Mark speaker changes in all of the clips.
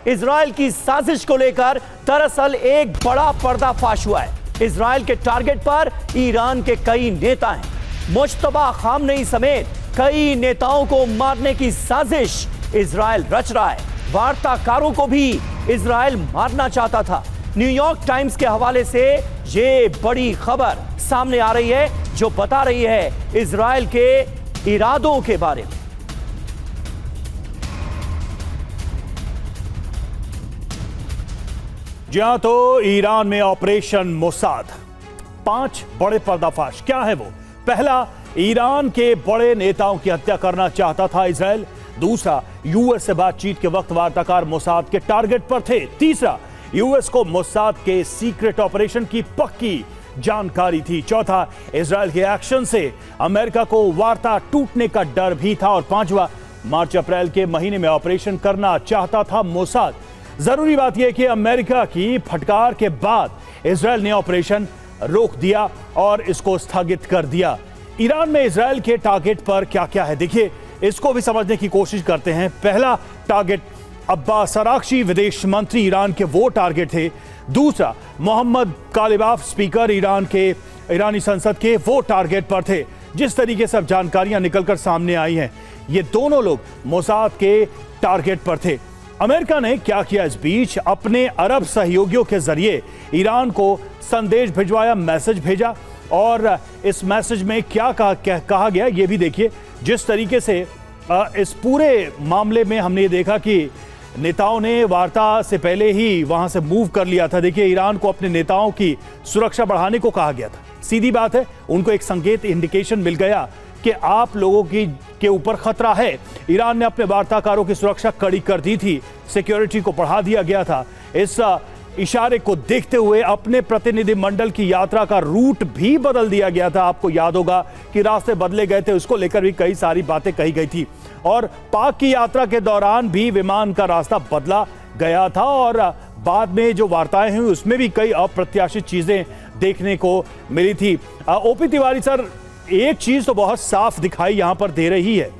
Speaker 1: Israel की साजिश को लेकर दरअसल एक बड़ा पर्दाफाश हुआ है। इजराइल के टारगेट पर ईरान के कई नेता हैं। मुश्तबा खामनेई समेत कई नेताओं को मारने की साजिश इजराइल रच रहा है। वार्ताकारों को भी इजराइल मारना चाहता था। न्यूयॉर्क टाइम्स के हवाले से ये बड़ी खबर सामने आ रही है जो बता रही है इजराइल के इरादों के बारे में।
Speaker 2: जी हां, तो ईरान में ऑपरेशन मोसाद, 5 बड़े पर्दाफाश। क्या है वो? पहला, ईरान के बड़े नेताओं की हत्या करना चाहता था इजराइल। दूसरा, यूएस से बातचीत के वक्त वार्ताकार मोसाद के टारगेट पर थे। तीसरा, यूएस को मोसाद के सीक्रेट ऑपरेशन की पक्की जानकारी थी। चौथा, इजराइल के एक्शन से अमेरिका को वार्ता टूटने का डर भी था। और पांचवा, मार्च अप्रैल के महीने में ऑपरेशन करना चाहता था मोसाद। जरूरी बात यह कि अमेरिका की फटकार के बाद इजराइल ने ऑपरेशन रोक दिया और इसको स्थगित कर दिया। ईरान में इजराइल के टारगेट पर क्या क्या है, देखिए, इसको भी समझने की कोशिश करते हैं। पहला टारगेट अब्बास अराक्ची, विदेश मंत्री ईरान के, वो टारगेट थे। दूसरा, मोहम्मद कालिबाफ, स्पीकर ईरानी संसद के, वो टारगेट पर थे। जिस तरीके से अब जानकारियां निकलकर सामने आई हैं, ये दोनों लोग मोसाद के टारगेट पर थे। अमेरिका ने क्या किया इस बीच? अपने अरब सहयोगियों के जरिए ईरान को संदेश भिजवाया, मैसेज भेजा। और इस मैसेज में क्या कहा गया ये भी देखिए। जिस तरीके से इस पूरे मामले में हमने ये देखा कि नेताओं ने वार्ता से पहले ही वहां से मूव कर लिया था। देखिए, ईरान को अपने नेताओं की सुरक्षा बढ़ाने को कहा गया था। सीधी बात है, उनको एक संकेत, इंडिकेशन मिल गया कि आप लोगों के ऊपर खतरा है। ईरान ने अपने वार्ताकारों की सुरक्षा कड़ी कर दी थी, सिक्योरिटी को बढ़ा दिया गया था। इस इशारे को देखते हुए अपने प्रतिनिधिमंडल की यात्रा का रूट भी बदल दिया गया था। आपको याद होगा कि रास्ते बदले गए थे, उसको लेकर भी कई सारी बातें कही गई थी। और पाक की यात्रा के दौरान भी विमान का रास्ता बदला गया था। और बाद में जो वार्ताएं हुई उसमें भी कई अप्रत्याशित चीजें देखने को मिली थी। ओपी तिवारी सर, एक चीज तो बहुत साफ दिखाई यहां पर दे रही है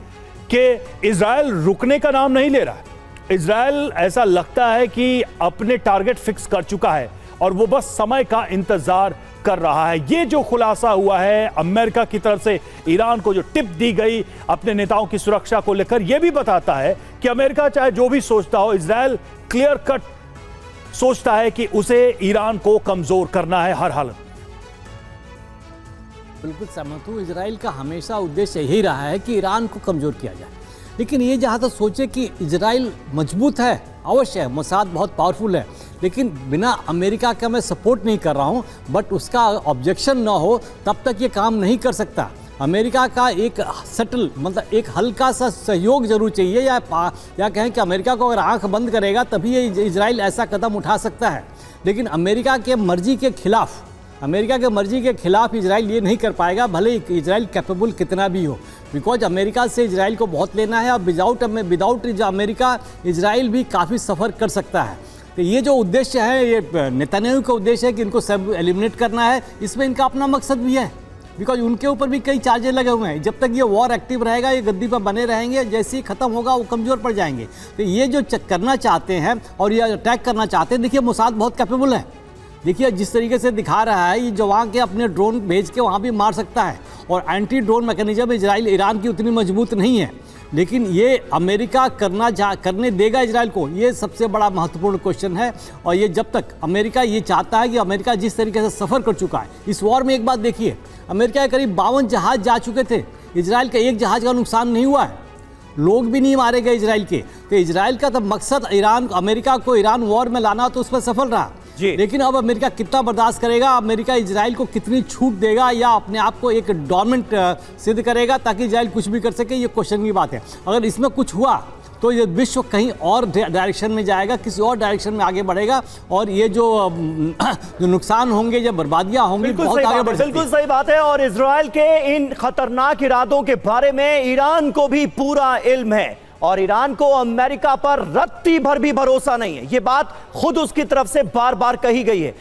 Speaker 2: कि इजराइल रुकने का नाम नहीं ले रहा है। इजराइल ऐसा लगता है कि अपने टारगेट फिक्स कर चुका है और वो बस समय का इंतजार कर रहा है। ये जो खुलासा हुआ है अमेरिका की तरफ से ईरान को, जो टिप दी गई अपने नेताओं की सुरक्षा को लेकर, यह भी बताता है कि अमेरिका चाहे जो भी सोचता हो, इजराइल क्लियर कट सोचता है कि उसे ईरान को कमजोर करना है हर हालत।
Speaker 3: बिल्कुल सहमत हूँ। इजराइल का हमेशा उद्देश्य यही रहा है कि ईरान को कमजोर किया जाए। लेकिन ये जहाँ तक सोचे कि इजराइल मजबूत है, अवश्य है, मोसाद बहुत पावरफुल है, लेकिन बिना अमेरिका का मैं सपोर्ट नहीं कर रहा हूँ, बट उसका ऑब्जेक्शन ना हो तब तक ये काम नहीं कर सकता। अमेरिका का एक सटल, मतलब एक हल्का सा सहयोग जरूर चाहिए, या कहें कि अमेरिका को अगर आंख बंद करेगा तभी ये इजराइल ऐसा कदम उठा सकता है। लेकिन अमेरिका के मर्जी के खिलाफ इजराइल ये नहीं कर पाएगा, भले इजराइल कैपेबल कितना भी हो, बिकॉज अमेरिका से इजराइल को बहुत लेना है। और विदाउट अमेरिका इजराइल भी काफ़ी सफ़र कर सकता है। तो ये जो उद्देश्य है, ये नेतन्याहू का उद्देश्य है कि इनको सब एलिमिनेट करना है। इसमें इनका अपना मकसद भी है, बिकॉज उनके ऊपर भी कई चार्जेस लगे हुए हैं। जब तक ये वॉर एक्टिव रहेगा, ये गद्दी पर बने रहेंगे, जैसे ही ख़त्म होगा वो कमज़ोर पड़ जाएंगे। तो ये जो करना चाहते हैं और ये अटैक करना चाहते हैं, देखिए मोसाद बहुत कैपेबल है। देखिए जिस तरीके से दिखा रहा है, ये जो वहाँ के अपने ड्रोन भेज के वहाँ भी मार सकता है। और anti drone mechanism Israel Iran की उतनी मजबूत नहीं है, लेकिन ये अमेरिका करने देगा इजराइल को, ये सबसे बड़ा महत्वपूर्ण क्वेश्चन है। और ये जब तक अमेरिका ये चाहता है कि अमेरिका जिस तरीके से सफ़र कर चुका है इस वॉर में, एक बात देखिए, अमेरिका के करीब 52 जहाज़ जा चुके थे, इजराइल का एक जहाज़ का नुकसान नहीं हुआ है, लोग भी नहीं मारे गए इजराइल के। तो इजराइल का तो मकसद अमेरिका को ईरान वॉर में लाना, तो उस पर सफल रहा। लेकिन अब अमेरिका कितना बर्दाश्त करेगा, अमेरिका इजराइल को कितनी छूट देगा, या अपने आप को एक डोमिनेंट सिद्ध करेगा ताकि इजराइल कुछ भी कर सके, ये क्वेश्चन की बात है। अगर इसमें कुछ हुआ तो ये विश्व कहीं और डायरेक्शन में जाएगा, किसी और डायरेक्शन में आगे बढ़ेगा, और ये जो नुकसान होंगे, जो बर्बादियां होंगी, बहुत आगे बढ़ सकती है।
Speaker 1: बिल्कुल सही बात है। और इजराइल के इन खतरनाक इरादों के बारे में ईरान को भी पूरा इल्म है, और ईरान को अमेरिका पर रत्ती भर भी भरोसा नहीं है। ये बात खुद उसकी तरफ से बार बार कही गई है।